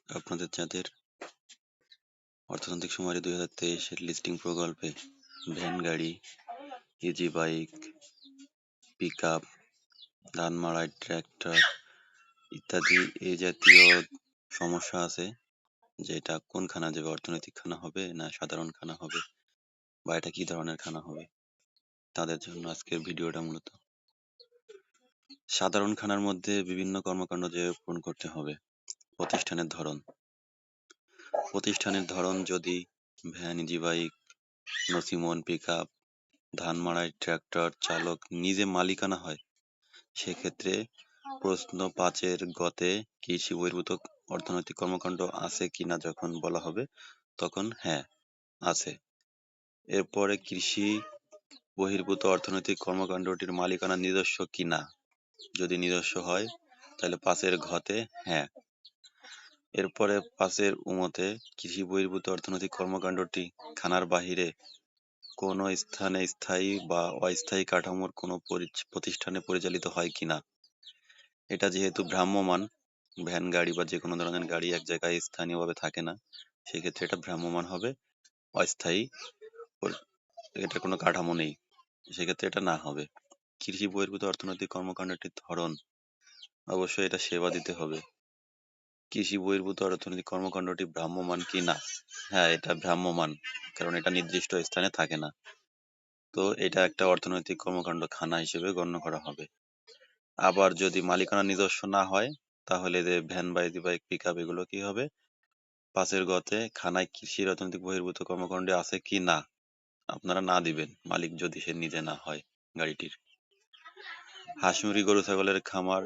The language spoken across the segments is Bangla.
আপনাদের যাদের অর্থনৈতিক সুমারি 2023-এর লিস্টিং প্রকল্পে ভ্যান গাড়ি, ইজি বাইক, পিকআপ, ধান মাড়াই ট্রাক্টর ইত্যাদি এই জাতীয় সমস্যা আছে, যে এটা কোন খানা যাবে, অর্থনৈতিক খানা হবে না সাধারণ খানা হবে, বা এটা কি ধরনের খানা হবে, তাদের জন্য আজকের ভিডিওটা মূলত। সাধারণ খানার মধ্যে বিভিন্ন কর্মকাণ্ড যে পূরণ করতে হবে। প্রতিষ্ঠানের ধরন যদি van, easy bike, nosimon, pickup, ধান মাড়াই ট্রাক্টর চালক নিজে মালিকানা হয়, সেক্ষেত্রে প্রশ্ন 5-এর গতে কৃষি বহির্ভূত অর্থনৈতিক কর্মকাণ্ড আছে কিনা যখন বলা হবে, তখন হ্যাঁ আছে। এরপরে কৃষি বহির্ভূত অর্থনৈতিক কর্মকাণ্ডটির মালিকানা নিজস্ব কিনা, যদি নিজস্ব হয় তাহলে 5-এর ঘতে হ্যাঁ। এরপরে 5-এর উমতে কৃষি বহির্ভূত অর্থনৈতিক কর্মকাণ্ডটি খানার বাহিরে কোনো স্থানে স্থায়ী বা অস্থায়ী কাঠামোর কোনো প্রতিষ্ঠানে পরিচালিত হয় কিনা। এটা যেহেতু ভ্রাম্যমাণ, ভ্যান গাড়ি বা যে কোনো ধরনের গাড়ি এক জায়গায় স্থানীয়ভাবে থাকে না, সেক্ষেত্রে এটা ভ্রাম্যমাণ হবে, অস্থায়ী, এটার কোনো কাঠামো নেই, সেক্ষেত্রে এটা না হবে। কৃষি বহির্ভূত অর্থনৈতিক কর্মকাণ্ডটির ধরন, অবশ্যই এটা সেবা দিতে হবে। কৃষি বহির্ভূত অর্থনৈতিক কর্মকাণ্ডটি ভ্রাম্যমাণ কি না, হ্যাঁ এটা ভ্রাম্যমাণ, কারণ এটা নির্দিষ্ট স্থানে থাকে না, তো এটা একটা অর্থনৈতিক কর্মকাণ্ড খানা হিসেবে গণ্য করা হবে। আবার যদি মালিকানা নিজস্ব না হয়, তাহলে যে ভ্যান বা ইজি বাইক, পিকআপ এগুলো কি হবে, 5-এর গতে খানায় কৃষি অর্থনৈতিক বহির্ভূত কর্মকাণ্ডে আছে কি না আপনারা না দিবেন, মালিক যদি সে নিজে না হয় গাড়িটির। হাঁস মুরগি গরু ছাগলের খামার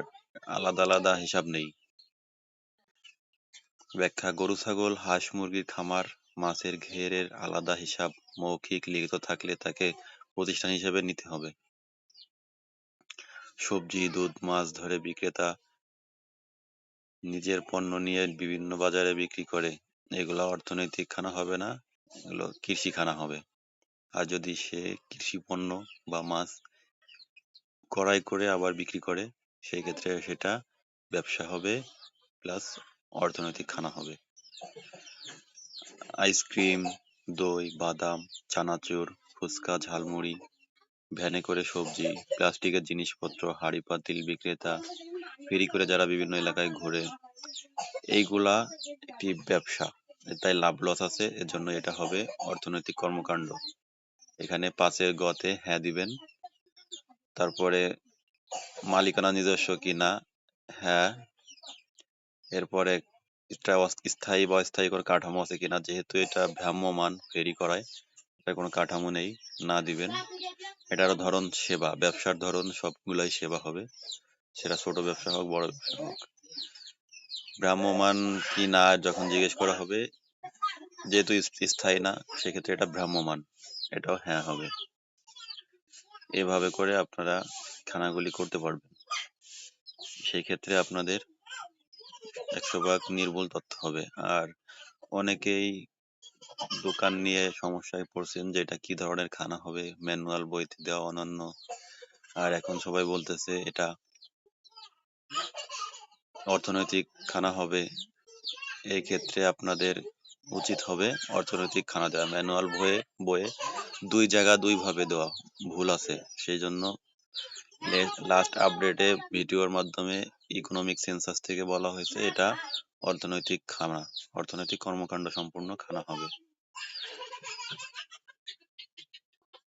আলাদা আলাদা হিসাব নেই। ব্যাখ্যা: গরু ছাগল হাঁস মুরগির খামার, মাছের ঘেরের আলাদা হিসাব মৌখিক লিখিত থাকলে তাকে প্রতিষ্ঠান হিসেবে নিতে হবে। সবজি, দুধ, মাছ ধরে বিক্রেতা নিজের পণ্য নিয়ে বিভিন্ন বাজারে বিক্রি করে, এগুলা অর্থনৈতিক খানা হবে না, এগুলো কৃষি খানা হবে। আর যদি সে কৃষি পণ্য বা মাছ ক্রয় করে আবার বিক্রি করে, সেই ক্ষেত্রে সেটা ব্যবসা হবে প্লাস অর্থনৈতিক খানা হবে। আইসক্রিম, দই, বাদাম, চানাচুর, ফুচকা, ঝালমুড়ি, ভ্যানে করে সবজি, প্লাস্টিকের জিনিসপত্র, হাঁড়ি পাতিল বিক্রেতা, ফেরি করে যারা বিভিন্ন এলাকায় ঘুরে, এইগুলা একটি ব্যবসা, তাই লাভ লস আছে, এজন্য এটা হবে অর্থনৈতিক কর্মকাণ্ড। এখানে 5-এর গতে হ্যাঁ দিবেন। তারপরে মালিকানা নিজস্ব কিনা, হ্যাঁ। এরপরে এটা স্থায়ী বা অস্থায়ী কোনো কাঠামো আছে কিনা, যেহেতু এটা ভ্রাম্যমাণ, ফেরি করায়, এটা কোনো কাঠামো নেই, না দিবেন। এটারও ধরন সেবা, ব্যবসার ধরন সবগুলাই সেবা হবে, সেটা ছোট ব্যবসা হোক বড় ব্যবসা হোক। ভ্রাম্যমাণ কি না যখন জিজ্ঞেস করা হবে, যেহেতু স্থায়ী না, সেক্ষেত্রে এটা ভ্রাম্যমাণ, এটাও হ্যাঁ হবে। এভাবে করে আপনারা খানাগুলি করতে পারবেন। সেই ক্ষেত্রে আপনাদের 100% নির্ভুল তথ্য হবে। আর অনেকেই দোকান নিয়ে সমস্যায় পড়ছেন যে এটা কি ধরনের খানা হবে, ম্যানুয়াল বইতে দেওয়া অনন্য, আর এখন সবাই বলতেছে এটা অর্থনৈতিক খানা হবে। এই ক্ষেত্রে আপনাদের উচিত হবে অর্থনৈতিক খানা দেওয়া। ম্যানুয়াল বইয়ে 2 জায়গা 2 ভাবে দেওয়া ভুল আছে, সেই জন্য লাস্ট আপডেটে ভিডিওর মাধ্যমে ইকোনমিক সেন্সাস থেকে বলা হয়েছে এটা অর্থনৈতিক খানা, অর্থনৈতিক কর্মকাণ্ড সম্পূর্ণ খানা হবে।